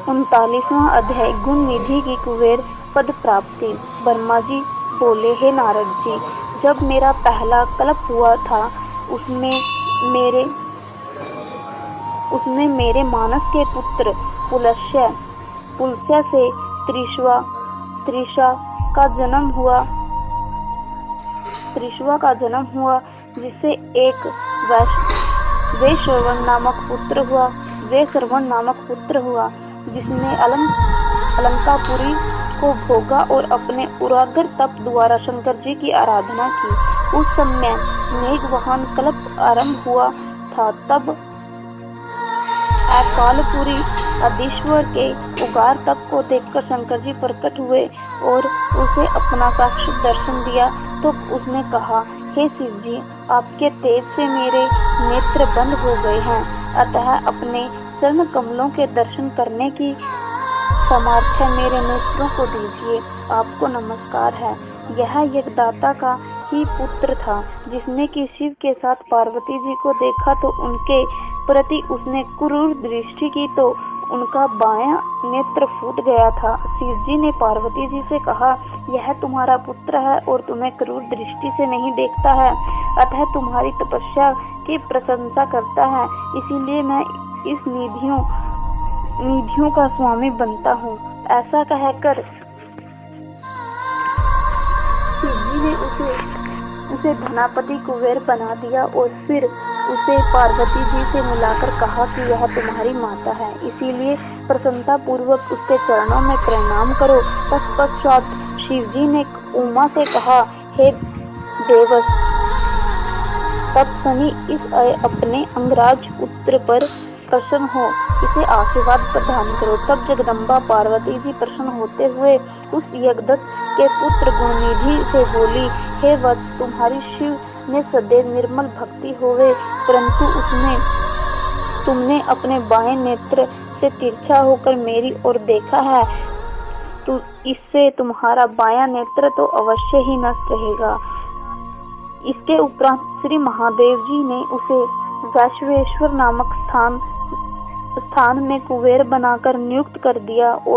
39वां अध्याय गुण निधि की कुबेर पद प्राप्ति। ब्रह्मा जी बोले, हे नारद जी, जब मेरा पहला कल्प हुआ था उसमें मेरे मानस के पुत्र पुलस्त्य से त्रिशा का जन्म हुआ, जिससे एक वैश्रवण नामक पुत्र हुआ, जिसने अलंकापुरी को भोगा और अपने उग्र तप द्वारा शंकर जी की आराधना की। उस समय मेघवाहन कल्प आरंभ हुआ था। तब अकालपुरी अधीश्वर के उग्र तप को देखकर शंकर जी प्रकट हुए और उसे अपना साक्षात दर्शन दिया। तो उसने कहा, हे शिव जी, आपके तेज से मेरे नेत्र बंद हो गए हैं, अतः अपने चरण कमलों के दर्शन करने की सामर्थ्य मेरे नेत्रों को दीजिए। आपको नमस्कार है। यह यज्ञदाता का ही पुत्र था, जिसने कि शिव के साथ पार्वती जी को देखा तो उनके प्रति उसने क्रूर दृष्टि की तो उनका बायां नेत्र फूट गया था। शिव जी ने पार्वती जी से कहा, यह तुम्हारा पुत्र है और तुम्हें क्रूर दृष्टि से नहीं देखता है, अतः तुम्हारी तपस्या की प्रशंसा करता है, इसीलिए मैं इस निधियों का स्वामी बनता हूँ। ऐसा कहकर शिव जी ने उसे धनापति कुबेर बना दिया और फिर उसे पार्वती जी से मिलाकर कहा कि यह तुम्हारी माता है, इसीलिए प्रसन्नता पूर्वक उसके चरणों में प्रणाम करो। तत्पश्चात शिव जी ने उमा से कहा, हे देवस तत्सनी, इस अपने अंगराज पुत्र पर प्रसन्न हो, इसे आशीर्वाद प्रदान करो। तब जगदम्बा पार्वती जी प्रसन्न होते हुए उस यज्ञदत्त के पुत्र गुणनिधि से बोली, हे वत्स, तुम्हारी शिव ने सदैव निर्मल भक्ति होवे, परंतु तुमने अपने बाएं नेत्र से तिरछा होकर मेरी ओर देखा है, तो इससे तुम्हारा बायां नेत्र तो अवश्य ही नष्ट रहेगा। इसके उपरांत श्री महादेव जी ने उसे वैश्वेश्वर नामक स्थान में कुबेर बनाकर नियुक्त कर दिया और